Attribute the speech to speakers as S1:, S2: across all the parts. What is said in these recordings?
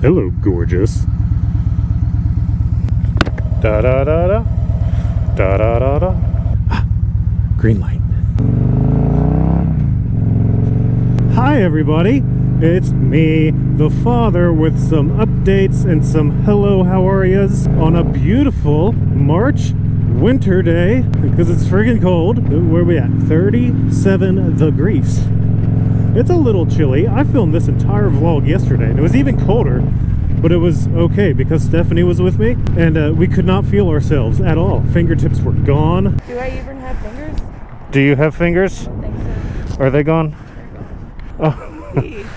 S1: Hello, gorgeous. Da da da da. Da da da da. Ah, green light. Hi, everybody. It's me, the father, with some updates and some hello, how are yas on a beautiful March winter day because it's friggin' cold. Where are we at? 37 degrees. It's a little chilly. I filmed this entire vlog yesterday and it was even colder, but it was okay because Stephanie was with me and we could not feel ourselves at all. Fingertips were gone.
S2: Do I even have fingers?
S1: Do you have fingers?
S2: I don't think so.
S1: Are they gone?
S2: They're gone.
S1: Oh.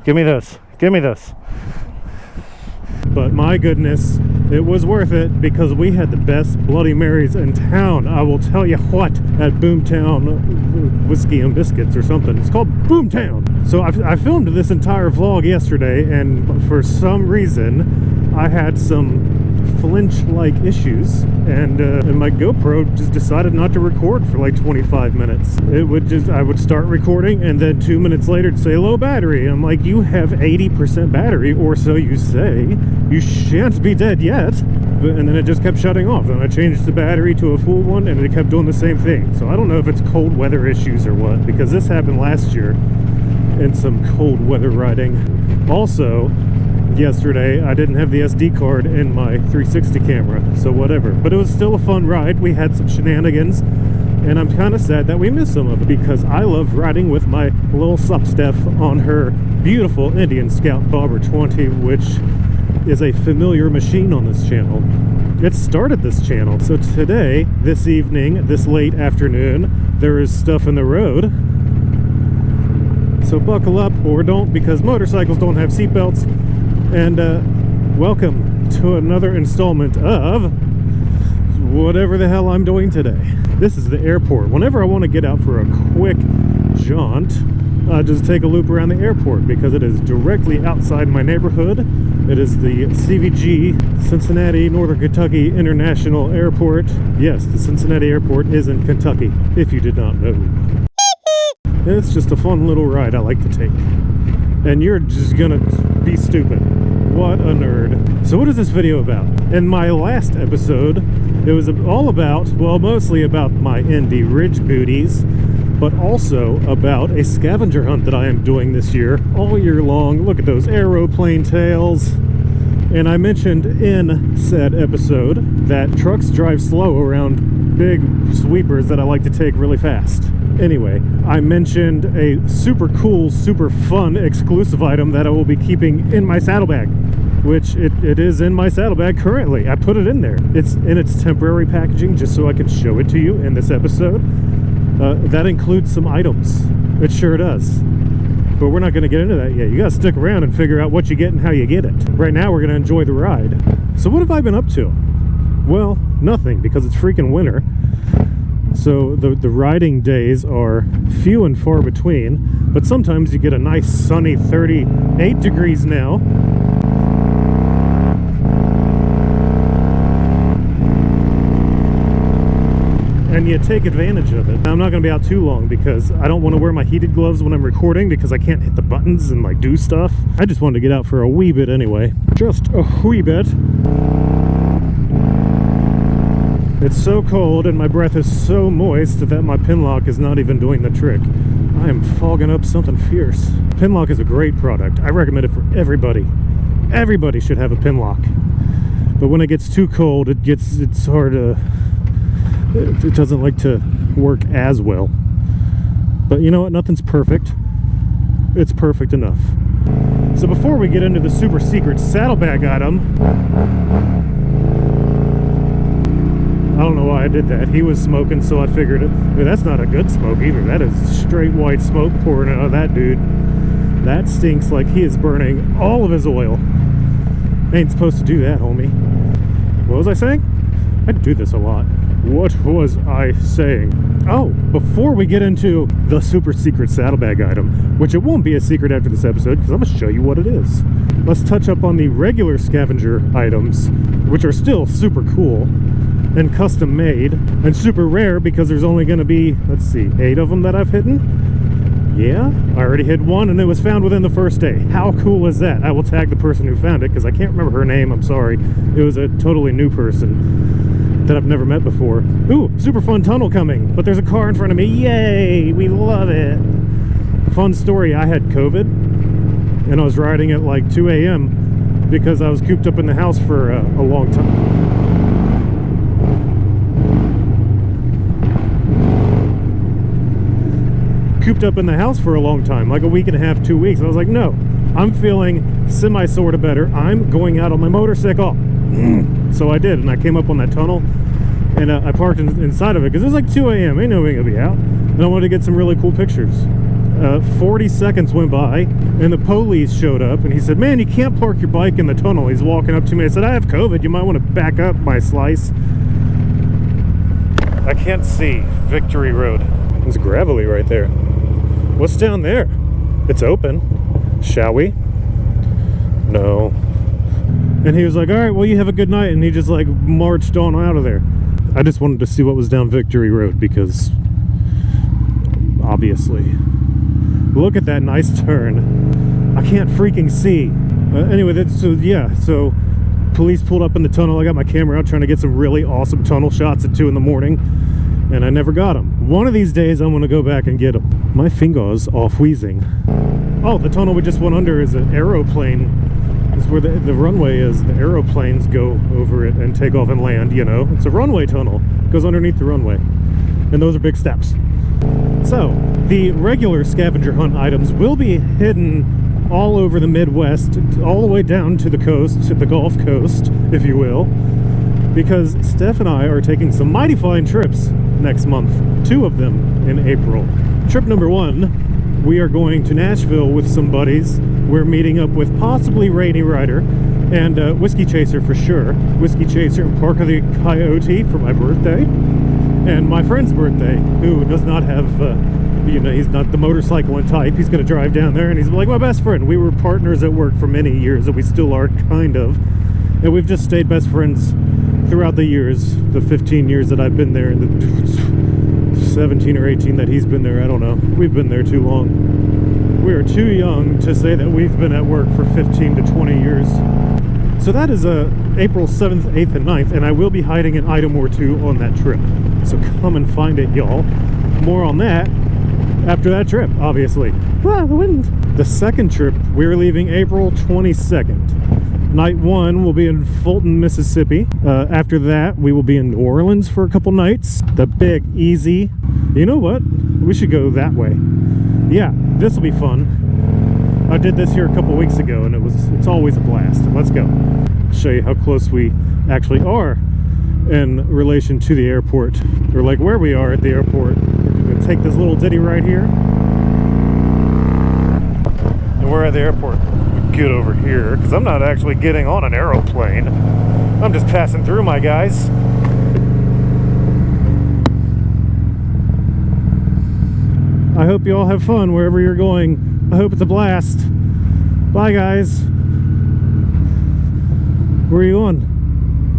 S1: Give me this. Give me this. But my goodness, it was worth it because we had the best Bloody Marys in town. I will tell you what, at Boomtown Whiskey and Biscuits or something. It's called Boomtown. So I filmed this entire vlog yesterday, and for some reason I had some flinch-like issues, and my GoPro just decided not to record for like 25 minutes. I would start recording, and then 2 minutes later it'd say low battery. I'm like, you have 80% battery, or so you say. You shan't be dead yet. And then it just kept shutting off. Then I changed the battery to a full one, and it kept doing the same thing. So I don't know if it's cold weather issues or what, because this happened last year in some cold weather riding. Also, yesterday I didn't have the SD card in my 360 camera, so whatever. But it was still a fun ride. We had some shenanigans, and I'm kind of sad that we missed some of it because I love riding with my little sup Steph on her beautiful Indian Scout Bobber 20, which is a familiar machine on this channel. It started this channel. So today, this evening, this late afternoon, there is stuff in the road. So buckle up or don't, because motorcycles don't have seatbelts. And welcome to another installment of whatever the hell I'm doing today. This is the airport. Whenever I want to get out for a quick jaunt, I just take a loop around the airport because it is directly outside my neighborhood. It is the CVG, Cincinnati, Northern Kentucky International Airport. Yes, the Cincinnati Airport is in Kentucky, if you did not know. It's just a fun little ride I like to take. And you're just gonna be stupid. What a nerd. So what is this video about? In my last episode, it was all about, well, mostly about my Indy Ridge booties, but also about a scavenger hunt that I am doing this year, all year long. Look at those aeroplane tails. And I mentioned in said episode that trucks drive slow around big sweepers that I like to take really fast. Anyway, I mentioned a super cool, super fun exclusive item that I will be keeping in my saddlebag, which it is in my saddlebag currently. I put it in there. It's in its temporary packaging just so I can show it to you in this episode. That includes some items. It sure does. But we're not going to get into that yet. You got to stick around and figure out what you get and how you get it. Right now, we're going to enjoy the ride. So what have I been up to? Well, nothing, because it's freaking winter. So the riding days are few and far between, but sometimes you get a nice sunny 38 degrees now. And you take advantage of it. I'm not going to be out too long because I don't want to wear my heated gloves when I'm recording because I can't hit the buttons and like do stuff. I just wanted to get out for a wee bit anyway. Just a wee bit. It's so cold and my breath is so moist that my pin lock is not even doing the trick. I am fogging up something fierce. Pin lock is a great product. I recommend it for everybody. Everybody should have a pin lock. But when it gets too cold, it's hard to... It doesn't like to work as well. But you know what? Nothing's perfect. It's perfect enough. So before we get into the super secret saddlebag item, I don't know why I did that. He was smoking, so I figured it. I mean, that's not a good smoke either. That is straight white smoke pouring out of that dude. That stinks like he is burning all of his oil. Ain't supposed to do that, homie. What was I saying? I do this a lot. What was I saying? Oh, before we get into the super secret saddlebag item, which it won't be a secret after this episode because I'm going to show you what it is. Let's touch up on the regular scavenger items, which are still super cool and custom made and super rare because there's only going to be, let's see, 8 of them that I've hidden. Yeah, I already hid one and it was found within the first day. How cool is that? I will tag the person who found it because I can't remember her name, I'm sorry. It was a totally new person that I've never met before. Ooh, super fun tunnel coming, but there's a car in front of me. Yay, we love it. Fun story, I had COVID and I was riding at like 2 a.m. because I was cooped up in the house for a long time. Cooped up in the house for a long time, like a week and a half, 2 weeks. I was like, no, I'm feeling semi-sorta better. I'm going out on my motorcycle. So I did, and I came up on that tunnel, and I parked inside of it, because it was like 2 a.m. Ain't no way gonna be out. And I wanted to get some really cool pictures. 40 seconds went by, and the police showed up, and he said, man, you can't park your bike in the tunnel. He's walking up to me. I said, I have COVID. You might want to back up my slice. I can't see Victory Road. It's gravelly right there. What's down there? It's open. Shall we? No. And he was like, all right, well, you have a good night. And he just like marched on out of there. I just wanted to see what was down Victory Road because obviously. Look at that nice turn. I can't freaking see. Anyway, so police pulled up in the tunnel. I got my camera out trying to get some really awesome tunnel shots at 2 in the morning. And I never got them. One of these days, I'm gonna go back and get them. My fingers are wheezing. Oh, the tunnel we just went under is an aeroplane. It's where the runway is. The aeroplanes go over it and take off and land, you know. It's a runway tunnel. It goes underneath the runway. And those are big steps. So, the regular scavenger hunt items will be hidden all over the Midwest, all the way down to the coast, to the Gulf Coast, if you will. Because Steph and I are taking some mighty fine trips next month, 2 of them in April. Trip number 1, we are going to Nashville with some buddies. We're meeting up with possibly Rainy Rider and Whiskey Chaser for sure. Whiskey Chaser and Park of the Coyote for my birthday. And my friend's birthday, who does not have, he's not the motorcycling type. He's going to drive down there and he's like my best friend. We were partners at work for many years and we still are, kind of. And we've just stayed best friends throughout the years, the 15 years that I've been there, and the 17 or 18 that he's been there, I don't know. We've been there too long. We are too young to say that we've been at work for 15 to 20 years. So that is April 7th, 8th, and 9th, and I will be hiding an item or 2 on that trip. So come and find it, y'all. More on that after that trip, obviously. Ah, the wind. The second trip, we're leaving April 22nd. Night 1 will be in Fulton, Mississippi. After that, we will be in New Orleans for a couple nights. The Big Easy. You know what? We should go that way. Yeah, this will be fun. I did this here a couple weeks ago, and it's always a blast. Let's go. Show you how close we actually are in relation to the airport, or like where we are at the airport. We're gonna take this little ditty right here, and we're at the airport. Get over here, because I'm not actually getting on an aeroplane. I'm just passing through, my guys. I hope you all have fun wherever you're going. I hope it's a blast. Bye, guys. Where are you going?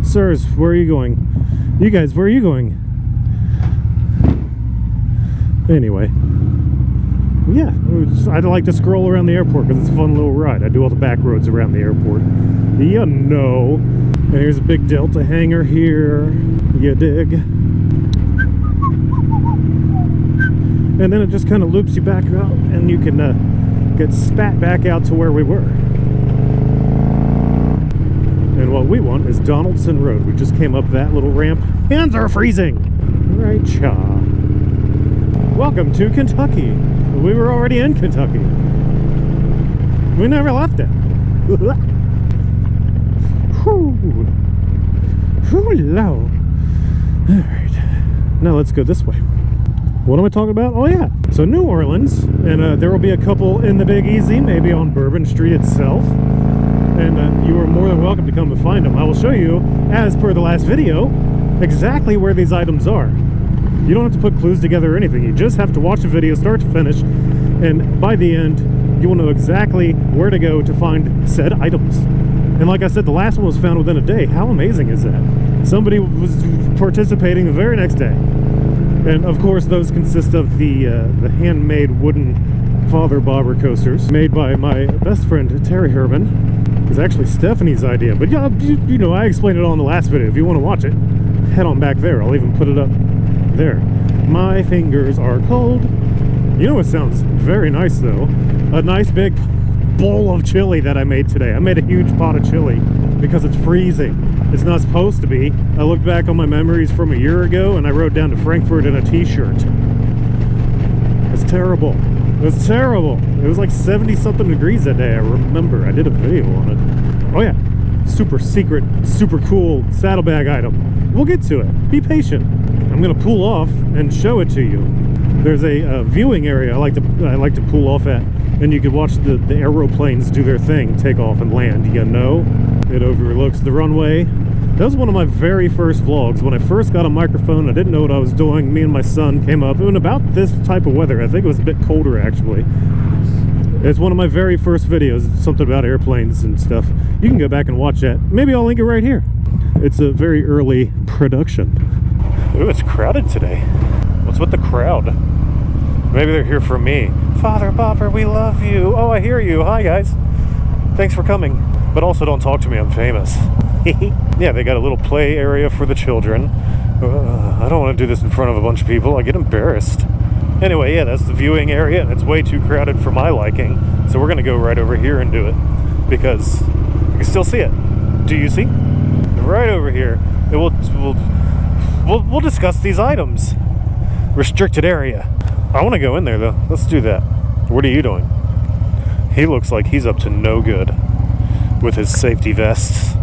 S1: Sirs, where are you going? You guys, where are you going? Anyway. Yeah, I'd like to scroll around the airport because it's a fun little ride. I do all the back roads around the airport. You know. And here's a big Delta hangar here. You dig? And then it just kind of loops you back out and you can get spat back out to where we were. And what we want is Donaldson Road. We just came up that little ramp. Hands are freezing! Right, cha. Welcome to Kentucky. We were already in Kentucky. We never left it. Hello. Alright. Now let's go this way. What am I talking about? Oh yeah. So New Orleans. And there will be a couple in the Big Easy, maybe on Bourbon Street itself. And you are more than welcome to come and find them. I will show you, as per the last video, exactly where these items are. You don't have to put clues together or anything. You just have to watch the video start to finish, and by the end, you will know exactly where to go to find said items. And like I said, the last one was found within a day. How amazing is that? Somebody was participating the very next day. And of course, those consist of the handmade wooden Father Bobber coasters made by my best friend Terry Herman. It was actually Stephanie's idea, but yeah, you know, I explained it all in the last video. If you want to watch it, head on back there. I'll even put it up there. My fingers are cold. You know what sounds very nice though? A nice big bowl of chili that I made today. I made a huge pot of chili because it's freezing. It's not supposed to be. I looked back on my memories from a year ago and I rode down to Frankfurt in a t-shirt. It's terrible. It was terrible. It was like 70 something degrees that day. I remember. I did a video on it. Oh yeah. Super secret, super cool saddlebag item. We'll get to it. Be patient. I'm gonna pull off and show it to you. There's a viewing area I like to pull off at, and you can watch the aeroplanes do their thing, take off and land. You know, it overlooks the runway. That was one of my very first vlogs. When I first got a microphone, I didn't know what I was doing. Me and my son came up, and about this type of weather. I think it was a bit colder actually. It's one of my very first videos, something about airplanes and stuff. You can go back and watch that. Maybe I'll link it right here. It's a very early production. Ooh, it's crowded today. What's with the crowd? Maybe they're here for me. Father Bobber, we love you. Oh, I hear you. Hi, guys. Thanks for coming. But also don't talk to me, I'm famous. Yeah, they got a little play area for the children. I don't want to do this in front of a bunch of people. I get embarrassed. Anyway, yeah, that's the viewing area, and it's way too crowded for my liking. So we're going to go right over here and do it, because I can still see it. Do you see? Right over here. And we'll discuss these items. Restricted area. I want to go in there, though. Let's do that. What are you doing? He looks like he's up to no good with his safety vests.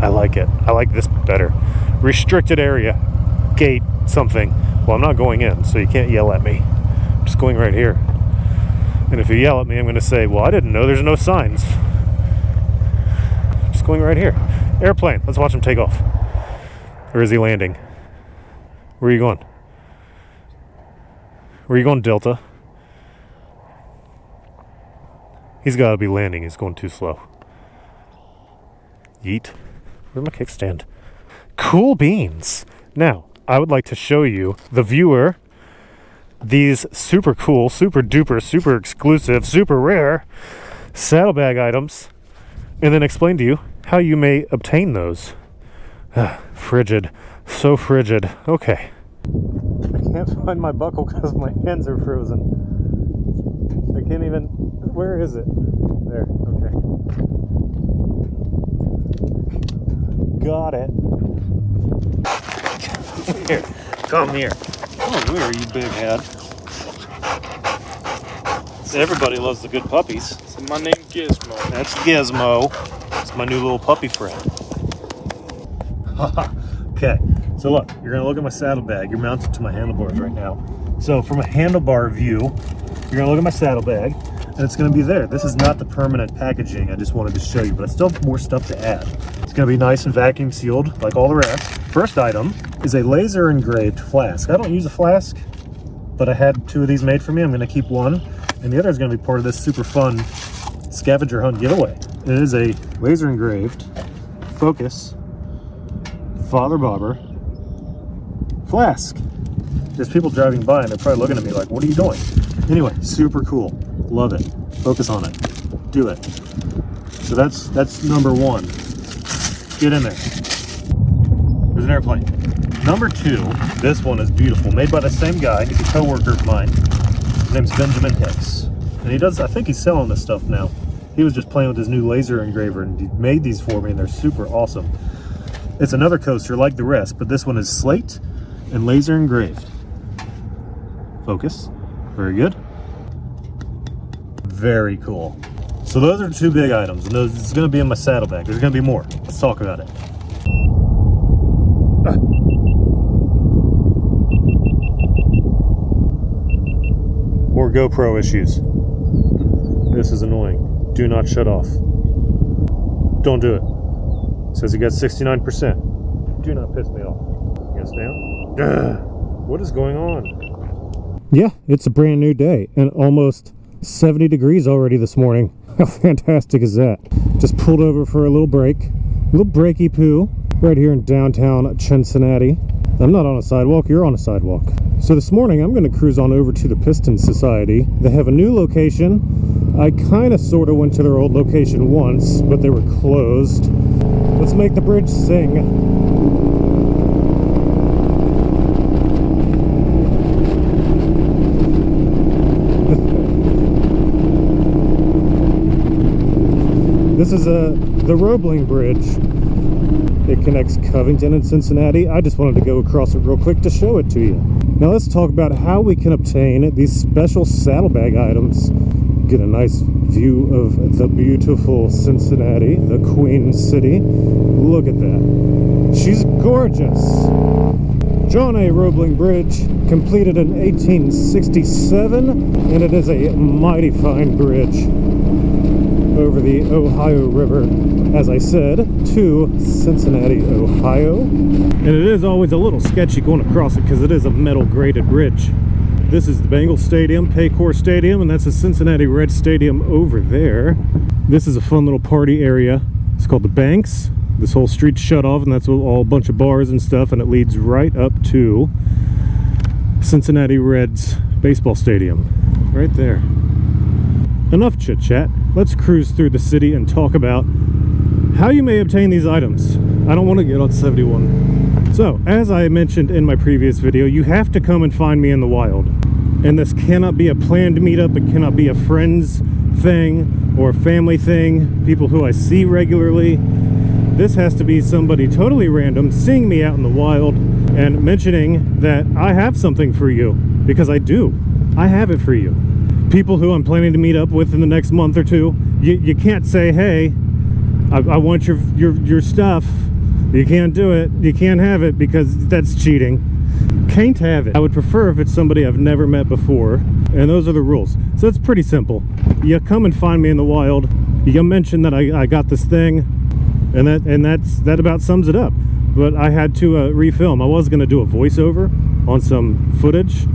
S1: I like it. I like this better. Restricted area. Gate something. Well, I'm not going in, so you can't yell at me. I'm just going right here. And if you yell at me, I'm going to say, well, I didn't know there's no signs. Just going right here. Airplane. Let's watch him take off. Or is he landing? Where are you going? Where are you going, Delta? He's got to be landing. He's going too slow. Yeet. Where's my kickstand? Cool beans. Now, I would like to show you, the viewer, these super cool, super duper, super exclusive, super rare saddlebag items, and then explain to you how you may obtain those. Frigid. So frigid. Okay. I can't find my buckle because my hands are frozen. I can't even... Where is it? There. Okay. Got it. Here. Come here. Oh, where are you, big head? Everybody loves the good puppies.
S3: So my name's Gizmo.
S1: That's Gizmo. It's my new little puppy friend. Okay, so look, you're gonna look at my saddlebag. You're mounted to my handlebars right now. So from a handlebar view, you're gonna look at my saddlebag, and it's gonna be there. This is not the permanent packaging. I just wanted to show you, but I still have more stuff to add. It's gonna be nice and vacuum sealed, like all the rest. First item is a laser engraved flask. I don't use a flask, but I had 2 of these made for me. I'm gonna keep one, and the other is gonna be part of this super fun scavenger hunt giveaway. It is a laser engraved Focus Father Bobber flask. There's people driving by and they're probably looking at me like, what are you doing? Anyway, super cool. Love it. Focus on it. Do it. So that's number 1. Get in there. There's an airplane. Number 2, this one is beautiful. Made by the same guy. He's a co-worker of mine. His name's Benjamin Hicks. And he does, I think he's selling this stuff now. He was just playing with his new laser engraver and he made these for me and they're super awesome. It's another coaster like the rest, but this one is slate and laser engraved. Focus. Very good. Very cool. So those are 2 big items, and those it's going to be in my saddlebag. There's going to be more. Let's talk about it. More GoPro issues. This is annoying. Do not shut off. Don't do it. Says you got 69%. Do not piss me off. Yes, now. What is going on? Yeah, it's a brand new day and almost 70 degrees already this morning. How fantastic is that? Just pulled over for a little break. A little breaky poo right here in downtown Cincinnati. I'm not on a sidewalk, you're on a sidewalk. So this morning I'm going to cruise on over to the Piston Society. They have a new location. I kind of sort of went to their old location once, but they were closed. Let's make the bridge sing. This is the Roebling Bridge. It connects Covington and Cincinnati. I just wanted to go across it real quick to show it to you. Now let's talk about how we can obtain these special saddlebag items. Get a nice view of the beautiful Cincinnati, the Queen City. Look at that. She's gorgeous. John A. Roebling Bridge, completed in 1867, and it is a mighty fine bridge over the Ohio River, as I said, to Cincinnati, Ohio. And it is always a little sketchy going across it because it is a metal graded bridge. This is the Bengals Stadium, Paycor Stadium, and that's the Cincinnati Reds Stadium over there. This is a fun little party area. It's called the Banks. This whole street's shut off, and that's all a bunch of bars and stuff, and it leads right up to Cincinnati Reds Baseball Stadium. Right there. Enough chit-chat. Let's cruise through the city and talk about how you may obtain these items. I don't want to get on 71. So, as I mentioned in my previous video, you have to come and find me in the wild. And this cannot be a planned meetup. It cannot be a friends thing or a family thing, people who I see regularly. This has to be somebody totally random seeing me out in the wild and mentioning that I have something for you, because I do. I have it for you. People who I'm planning to meet up with in the next month or two, you can't say, hey, I want your stuff. You can't do it. You can't have it, because that's cheating. Can't have it. I would prefer if it's somebody I've never met before, and those are the rules. So it's pretty simple. You come and find me in the wild. You mention that I got this thing, and that about sums it up. But I had to refilm. I was going to do a voiceover on some footage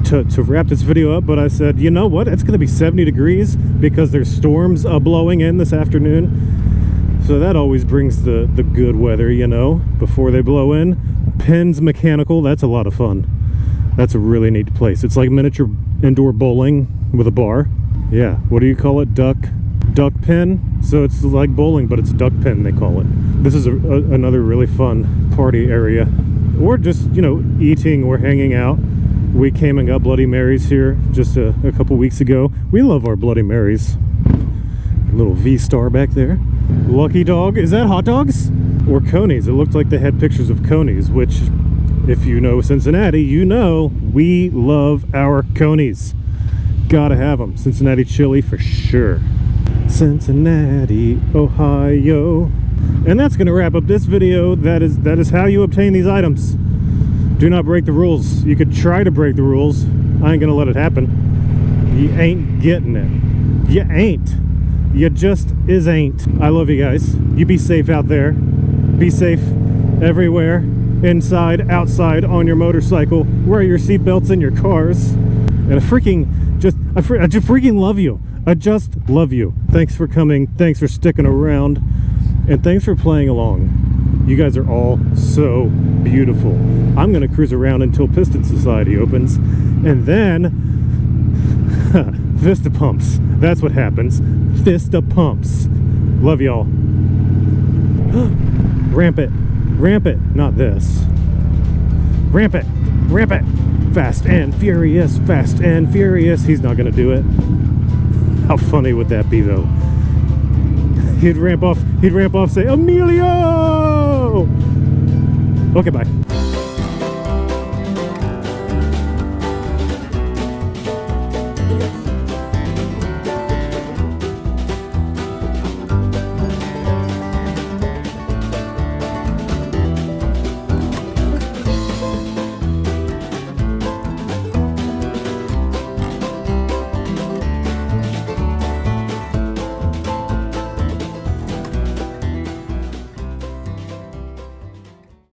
S1: to wrap this video up, but I said, you know what, it's going to be 70 degrees because there's storms blowing in this afternoon, so that always brings the good weather, you know, before they blow in. Penn's Mechanical, that's a lot of fun. That's a really neat place. It's like miniature indoor bowling with a bar. Yeah, what do you call it? Duck pen? So it's like bowling, but it's duck pen, they call it. This is another really fun party area, or just, you know, eating or hanging out. We came and got Bloody Marys here just a couple weeks ago. We love our Bloody Marys. A little V-Star back there. Lucky Dog, is that hot dogs? Or conies? It looked like they had pictures of conies, which, if you know Cincinnati, you know we love our conies. Gotta have them. Cincinnati chili for sure. Cincinnati, Ohio. And that's gonna wrap up this video. That is how you obtain these items. Do not break the rules. You could try to break the rules. I ain't gonna let it happen. You ain't getting it. You ain't. You just ain't. I love you guys. You be safe out there. Be safe everywhere. Inside, outside, on your motorcycle. Wear your seatbelts in your cars. And I just freaking love you. I just love you. Thanks for coming. Thanks for sticking around. And thanks for playing along. You guys are all so beautiful. I'm going to cruise around until Piston Society opens, and then Vista pumps. That's what happens. Vista pumps. Love y'all. Ramp it. Ramp it. Not this. Ramp it. Ramp it. Fast and furious. Fast and furious. He's not going to do it. How funny would that be, though? He'd ramp off, say, Emilio! Okay, bye.